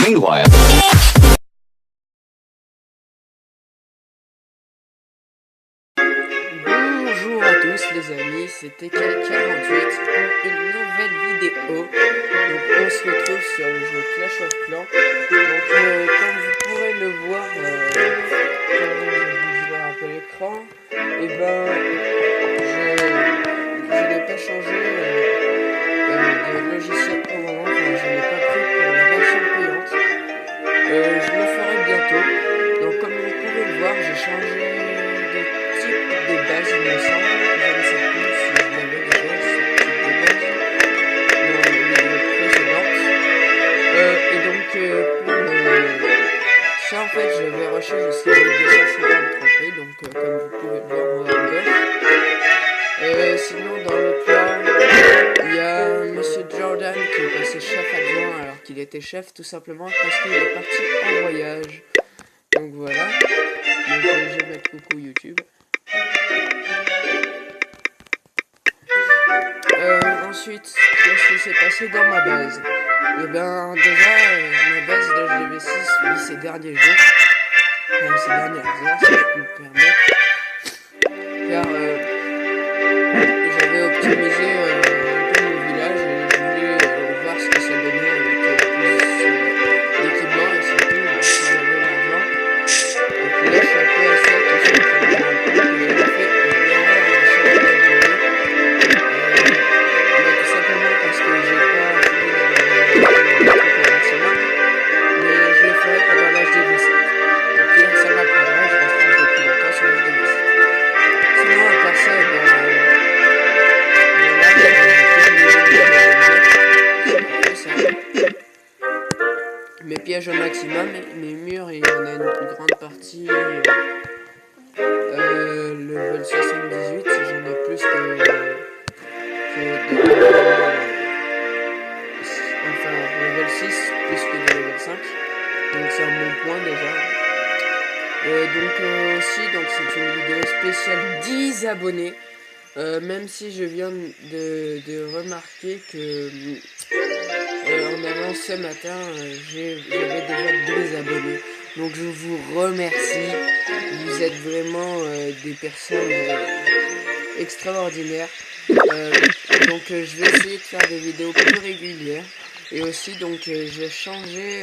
Meanwhile. Bonjour à tous les amis, c'était K48 pour une nouvelle vidéo. Donc on se retrouve sur le jeu Clash of Clans. Donc comme vous pourrez le voir, quand je vous vois un peu l'écran, et ben je n'ai pas changé de logiciel pour le moment, enfin, je n'ai pas pris pour la version payante. Je le ferai bientôt. Donc comme vous pouvez le voir, j'ai changé de type de base, il me semble. Je ne sais plus si je l'avais déjà, ce type de base dans les vidéos précédentes. Et donc pour ça en fait j'avais rushé jusqu'à 1250 trophées, donc comme vous pouvez le voir à gauche. Sinon dans le clan, il y a Monsieur Jordan qui est passé chef adjoint alors qu'il était chef tout simplement parce qu'il est parti en voyage. Donc voilà, donc je vais mettre coucou YouTube. Ensuite, qu'est-ce qui s'est passé dans ma base? Et ben déjà, ma base d'HDV6 vit ces derniers jours, ces dernières heures si je puis me permettre, car j'avais optimisé un peu mon village et je voulais voir ce que ça donnait avec plus d'équipements et surtout si j'avais l'argent. Donc là je suis un peu à sec et je suis en train de me rendre compte que j'avais fait une erreur dans le championnat de jeu. Tout simplement parce que j'ai pas fini de truc au maximum, mais je le ferai pendant l'HDV7. Au pire ça m'apprendra, je resterai un peu plus longtemps sur l'HDV7. Sinon à part ça, mes pièges au maximum, mes murs, il y en a une grande partie level 78, j'en ai plus que enfin level 6 plus que de level 5, donc c'est un bon point déjà. Donc aussi donc c'est une vidéo spéciale 10 abonnés, même si je viens de remarquer que en allant ce matin, j'avais déjà 2 abonnés. Donc je vous remercie. Vous êtes vraiment des personnes extraordinaires. Donc je vais essayer de faire des vidéos plus régulières. Et aussi donc j'ai changé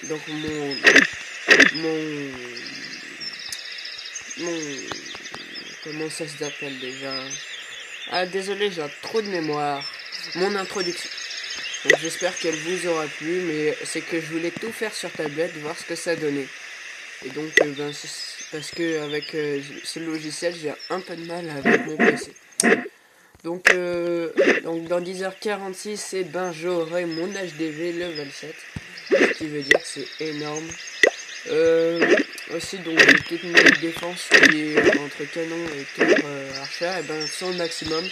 donc mon comment ça s'appelle déjà? Ah désolé, j'ai un trou de mémoire. Mon introduction. Donc j'espère qu'elle vous aura plu, mais c'est que je voulais tout faire sur tablette, voir ce que ça donnait. Et donc ben, parce que avec ce logiciel j'ai un peu de mal avec mon PC. Donc dans 10h46 et ben j'aurai mon HDV level 7, ce qui veut dire que c'est énorme. Aussi donc toutes mes défenses qui est entre canon et tour archer et ben sont au maximum.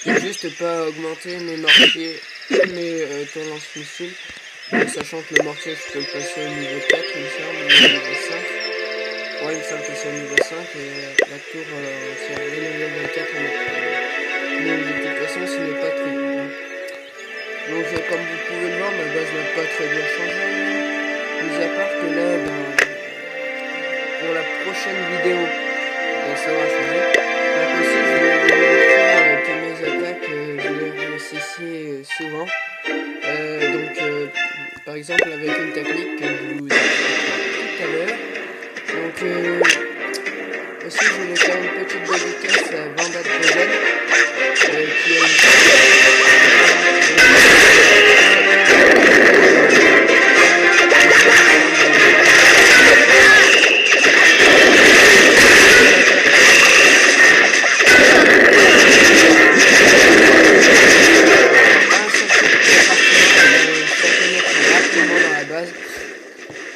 J'ai juste pas augmenté mes mortiers et mes tours lance-missiles, sachant que le mortier je peux le passer au niveau 4 il me semble, au niveau 5. Ouais il me semble que c'est au niveau 5 et la tour c'est au niveau 4 mais de toute façon ce n'est pas très bien. Donc comme vous pouvez le voir ma base n'a pas très bien changé, mis à part que là ben, pour la prochaine vidéo ça va changer. Donc aussi je vais vous montrer que mes attaques je les réussissais souvent. Donc par exemple avec une technique que je vous ai tout à l'heure. Donc aussi je voulais faire une petite dédicace à Vanda de Posen qui a une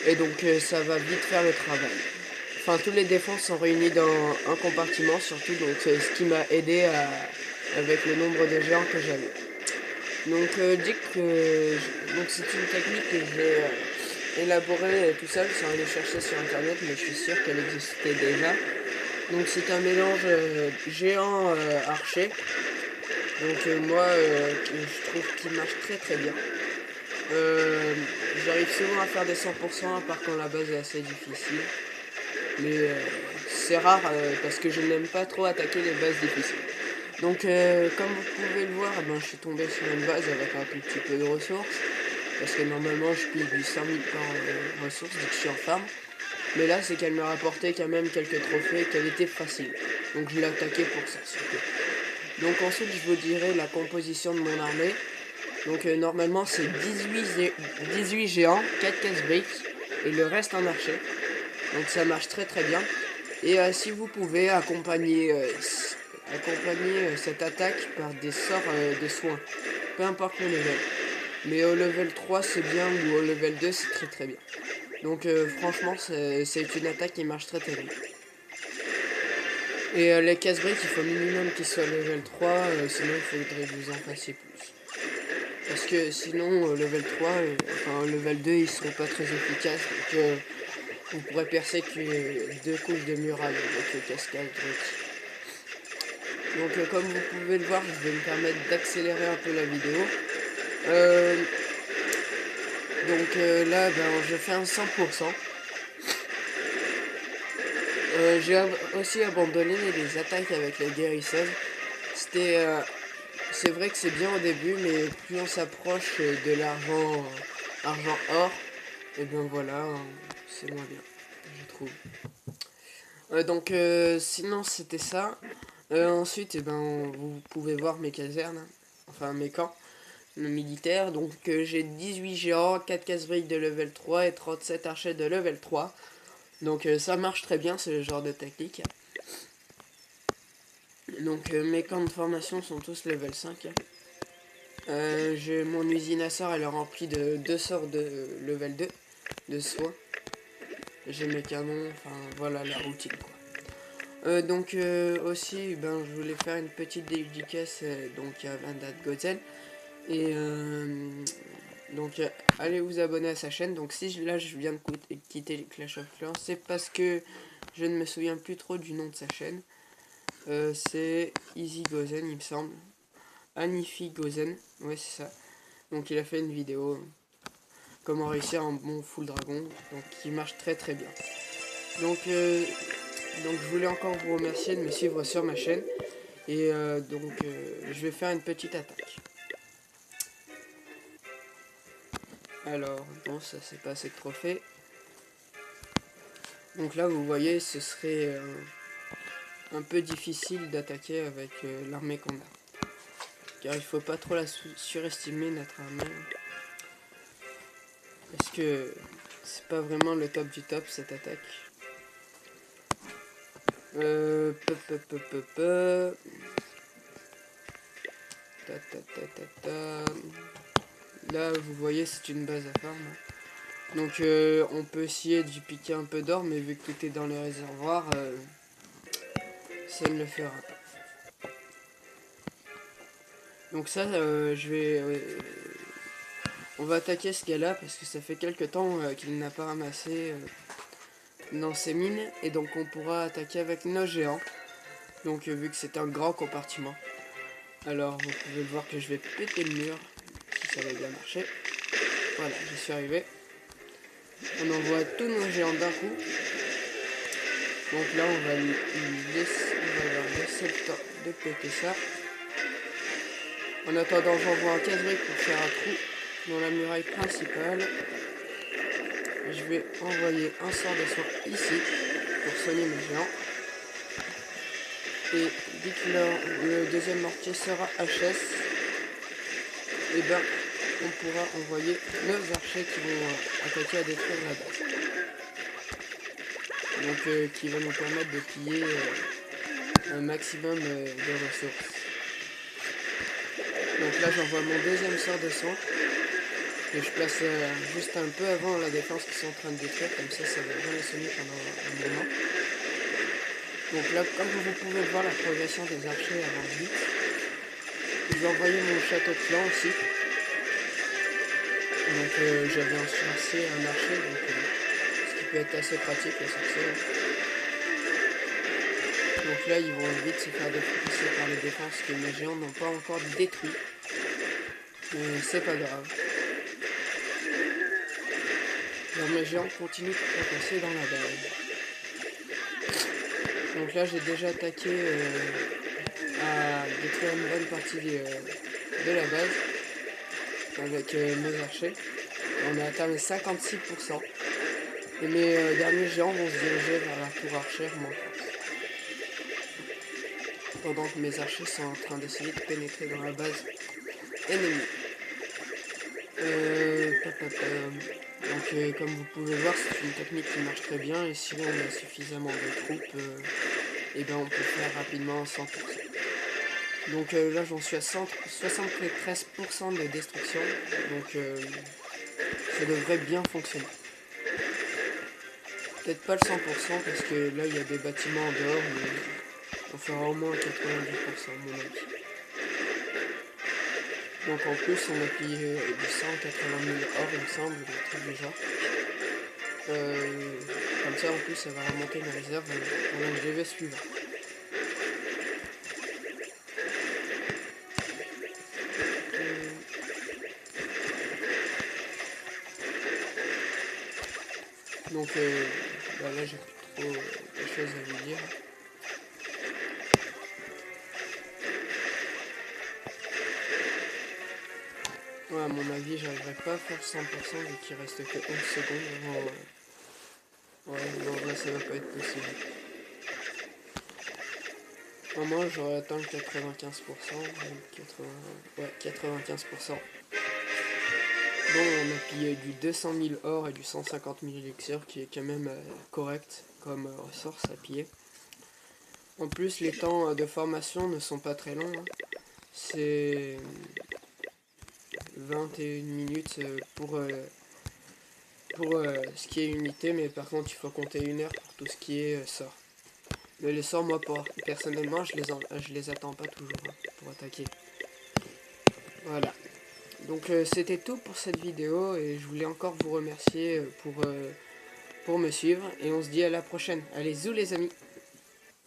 et donc ça va vite faire le travail. Enfin toutes les défenses sont réunies dans un compartiment surtout, donc ce qui m'a aidé avec le nombre de géants que j'avais. Donc donc c'est une technique que j'ai élaborée tout seul sans aller chercher sur internet, mais je suis sûr qu'elle existait déjà. Donc c'est un mélange géant archer. Donc je trouve qu'il marche très très bien. J'arrive souvent à faire des 100% à part quand la base est assez difficile. Mais c'est rare parce que je n'aime pas trop attaquer les bases difficiles. Donc comme vous pouvez le voir, ben, je suis tombé sur une base avec un tout petit peu de ressources. Parce que normalement je pille du 5000 par ressources dès que je suis en farm. Mais là c'est qu'elle me rapportait quand même quelques trophées qu'elle était facile. Donc je l'ai attaqué pour ça surtout. Donc ensuite je vous dirai la composition de mon armée. Donc normalement c'est 18 géants, 4 casse briques et le reste en archer. Donc ça marche très très bien. Et si vous pouvez accompagner cette attaque par des sorts de soins. Peu importe le level. Mais au level 3 c'est bien ou au level 2 c'est très très bien. Donc franchement c'est une attaque qui marche très très bien. Et les casse-briques il faut minimum qu'ils soient level 3, sinon il faudrait que vous en fassiez plus. Parce que sinon level 3, enfin level 2 ils seront pas très efficaces. Donc vous pourrez percer que 2 couches de muraille avec le cascade. Donc comme vous pouvez le voir, je vais me permettre d'accélérer un peu la vidéo. Là, ben, je fais un 100%. J'ai aussi abandonné les attaques avec la guérisseuse. C'est vrai que c'est bien au début, mais plus on s'approche de argent or, et ben voilà, c'est moins bien, je trouve. Sinon c'était ça. Ensuite, vous pouvez voir mes casernes, enfin mes camps militaires. Donc j'ai 18 géants, 4 casse-briques de level 3 et 37 archers de level 3. Donc ça marche très bien, c'est le genre de technique. Donc mes camps de formation sont tous level 5. Mon usine à sorts, elle est remplie de 2 sorts de level 2, de soins. J'ai mes canons, enfin voilà la routine quoi. Aussi, je voulais faire une petite dédicace donc à Vandat Gozen. Et allez vous abonner à sa chaîne. Donc si là je viens de quitter Clash of Clans, c'est parce que je ne me souviens plus trop du nom de sa chaîne. C'est Easy Gozen il me semble. Anifi Gozen, ouais c'est ça. Donc il a fait une vidéo comment réussir un bon full dragon, donc qui marche très très bien. Donc je voulais encore vous remercier de me suivre sur ma chaîne. Et je vais faire une petite attaque. Alors, bon, ça c'est pas assez de trophées. Donc là, vous voyez, ce serait un peu difficile d'attaquer avec l'armée qu'on a. Car il faut pas trop la surestimer, notre armée. Parce que c'est pas vraiment le top du top, cette attaque. Là, vous voyez, c'est une base à farm. Donc, on peut essayer d'y piquer un peu d'or, mais vu que tout est dans le réservoir, ça ne le fera pas. Donc ça, on va attaquer ce gars-là parce que ça fait quelques temps qu'il n'a pas ramassé dans ses mines. Et donc, on pourra attaquer avec nos géants. Donc, vu que c'est un grand compartiment. Alors, vous pouvez le voir que je vais péter le mur, si ça va bien marcher. Voilà, j'y suis arrivé. On envoie tous nos géants d'un coup. Donc là, on va leur laisser le temps de péter ça. En attendant, j'envoie un casse-brique pour faire un trou dans la muraille principale. Je vais envoyer un sort de soin ici pour soigner mes géants. Et dès que le deuxième mortier sera HS, et on pourra envoyer nos archers qui vont attaquer à détruire la base. Donc qui va nous permettre de piller un maximum de ressources. Donc là j'envoie mon deuxième sort de soin que je place juste un peu avant la défense qu'ils sont en train de détruire, comme ça va bien les soigner pendant un moment. Donc là comme vous pouvez voir la progression des archers avance vite. Je vais envoyer mon château de clan aussi Donc j'avais lancé un archer, donc, ce qui peut être assez pratique à sorcier. Donc là ils vont vite se faire défoncer par les défenses que mes géants n'ont pas encore détruit. Mais c'est pas grave. Alors, mes géants continuent de passer dans la base. Donc là j'ai déjà attaqué à détruire une bonne partie de la base avec mes archers. On a atteint les 56%. Et mes derniers géants vont se diriger vers la tour archère manquante. Pendant que mes archers sont en train d'essayer de pénétrer dans la base ennemie. Donc comme vous pouvez voir, c'est une technique qui marche très bien. Et si on a suffisamment de troupes, et ben on peut faire rapidement 100%. Donc là j'en suis à 73% de destruction. Donc ça devrait bien fonctionner. Peut-être pas le 100% parce que là il y a des bâtiments en dehors, mais on fera au moins 90% à mon avis. Donc en plus on a pillé du 180 000 or il me semble, le truc déjà. Comme ça en plus ça va remonter mes réserves dans le GV suivant. Donc là j'ai plus trop de choses à vous dire. Ouais, à mon avis j'arriverai pas à faire 100% vu qu'il reste que 11 secondes avant... Ouais, non là ça va pas être possible. Moi j'aurais atteint 95%, 95%. Bon, on a pillé du 200 000 or et du 150 000 élixirs qui est quand même correct comme ressource à piller. En plus les temps de formation ne sont pas très longs, hein. C'est 21 minutes pour ce qui est unité, mais par contre il faut compter 1 heure pour tout ce qui est sort. Mais les sorts, moi personnellement je les attends pas toujours hein, pour attaquer. Voilà. Donc c'était tout pour cette vidéo et je voulais encore vous remercier pour me suivre et on se dit à la prochaine. Allez, zou les amis!